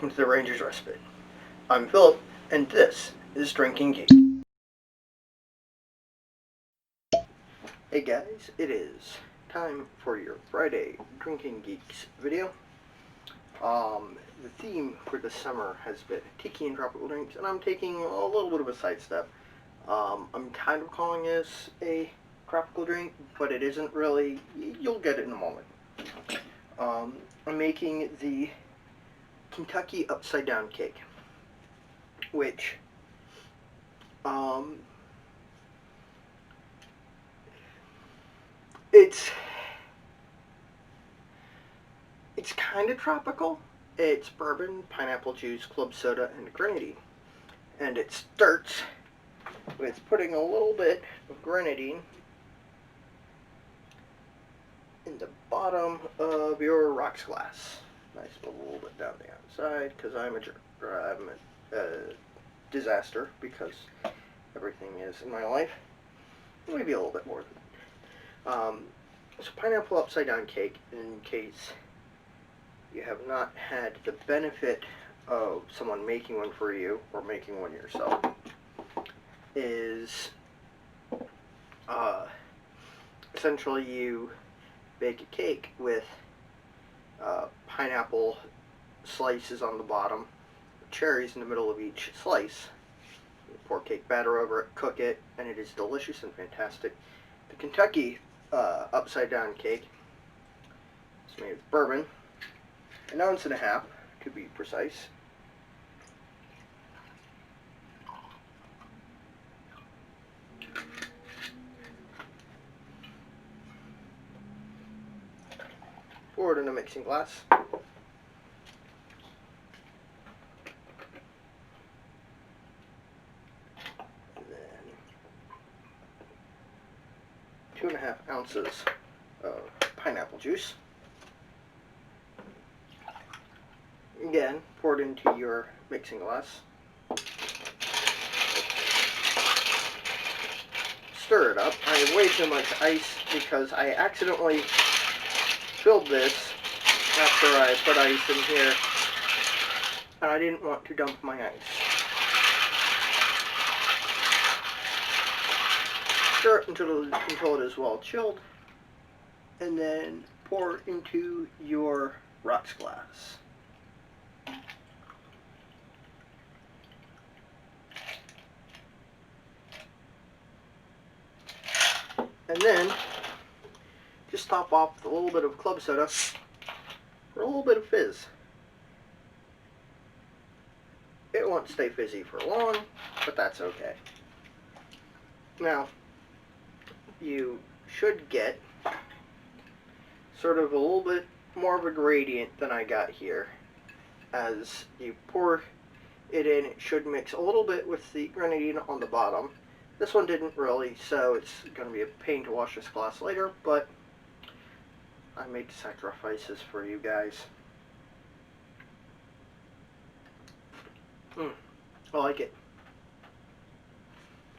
welcome to the Ranger's Respite. I'm Philip, and this is Drinking Geeks. Hey guys, it is time for your Friday Drinking Geeks video. The theme for the summer has been tiki and tropical drinks, and I'm taking a little bit of a sidestep. I'm kind of calling this a tropical drink, but it isn't really. You'll get it in a moment. I'm making the Kentucky upside down cake, which it's kind of tropical. It's bourbon, pineapple juice, club soda, and grenadine, and it starts with putting a little bit of grenadine in the bottom of your rocks glass. Nice, a little bit down the outside, because I'm a disaster, because everything is in my life. Maybe a little bit more. So pineapple upside down cake, in case you have not had the benefit of someone making one for you or making one yourself, is essentially you bake a cake with pineapple slices on the bottom, cherries in the middle of each slice. You pour cake batter over it, cook it, and it is delicious and fantastic. The Kentucky upside down cake is made with bourbon, an ounce and a half to be precise. Pour it in a mixing glass. And then 2.5 ounces of pineapple juice. Again, pour it into your mixing glass. Stir it up. I have way too much ice because I accidentally filled this after I put ice in here, and I didn't want to dump my ice. Stir it until it is well chilled, and then pour into your rocks glass. And then just top off with a little bit of club soda for a little bit of fizz. It won't stay fizzy for long, but that's okay. Now, you should get sort of a little bit more of a gradient than I got here. As you pour it in, it should mix a little bit with the grenadine on the bottom. This one didn't really, so it's going to be a pain to wash this glass later, but I made sacrifices for you guys. I like it.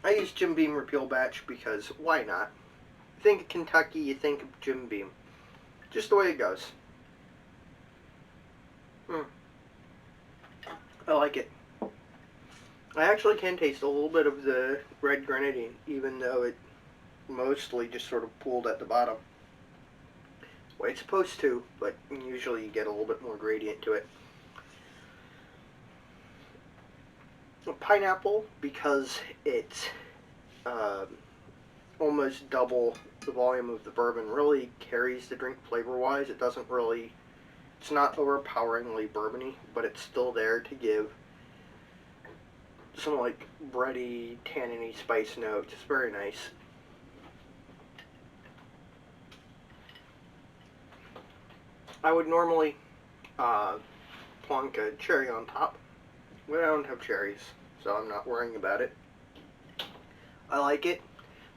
I use Jim Beam Repeal Batch because why not? You think of Kentucky, you think of Jim Beam. Just the way it goes. I like it. I actually can taste a little bit of the red grenadine, even though it mostly just sort of pooled at the bottom. Well, it's supposed to, but usually you get a little bit more gradient to it. Pineapple, because it's almost double the volume of the bourbon, really carries the drink flavor-wise. It doesn't really, it's not overpoweringly bourbony, but it's still there to give some like bready, tanniny spice notes. It's very nice. I would normally plunk a cherry on top, but I don't have cherries, so I'm not worrying about it. I like it.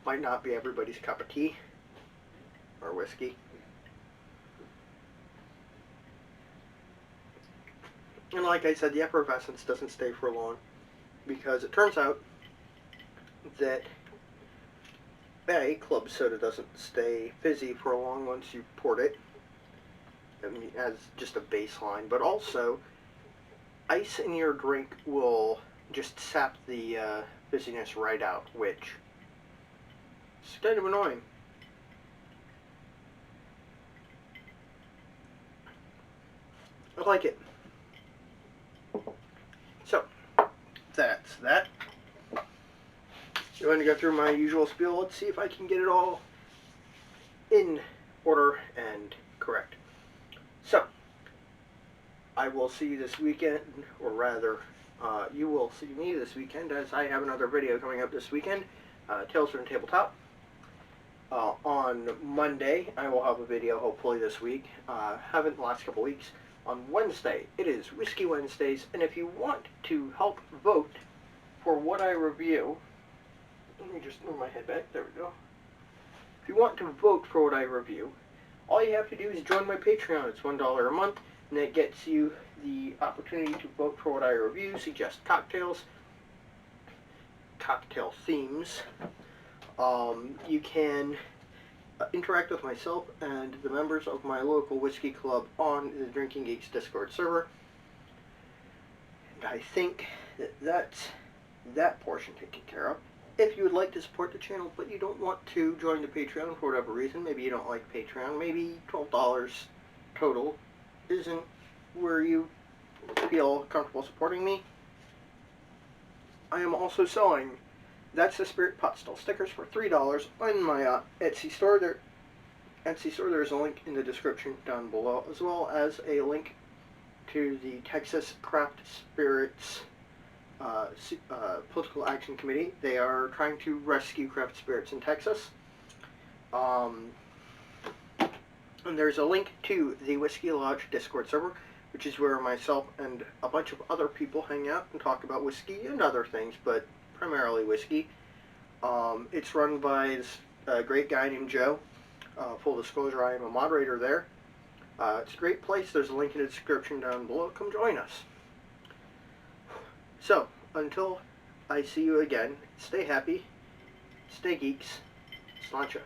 Might not be everybody's cup of tea or whiskey. And like I said, the effervescence doesn't stay for long, because it turns out that club soda doesn't stay fizzy for long once you poured it, as just a baseline, but also ice in your drink will just sap the fizziness right out, which is kind of annoying. I like it. So, that's that. I'm going to go through my usual spiel. Let's see if I can get it all in order and correct. So, I will see you this weekend, or rather, you will see me this weekend, as I have another video coming up this weekend, Tales from the Tabletop. On Monday, I will have a video, hopefully this week. Haven't the last couple weeks. On Wednesday, it is Whiskey Wednesdays, and if you want to help vote for what I review, let me just move my head back, there we go. If you want to vote for what I review, all you have to do is join my Patreon. It's $1 a month, and it gets you the opportunity to vote for what I review, suggest cocktails, cocktail themes. You can interact with myself and the members of my local whiskey club on the Drinking Geeks Discord server. And I think that's that portion taken care of. If you would like to support the channel but you don't want to join the Patreon for whatever reason, maybe you don't like Patreon, maybe $12 total isn't where you feel comfortable supporting me, I am also selling That's the Spirit Pot Still stickers for $3 on my Etsy store. There's a link in the description down below, as well as a link to the Texas Craft Spirits Political Action Committee. They are trying to rescue craft spirits in Texas. And there's a link to the Whiskey Lodge Discord server, which is where myself and a bunch of other people hang out and talk about whiskey and other things, but primarily whiskey. It's run by this great guy named Joe. Full disclosure, I am a moderator there. It's a great place. There's a link in the description down below. Come join us. So, until I see you again, stay happy, stay geeks, sláinte.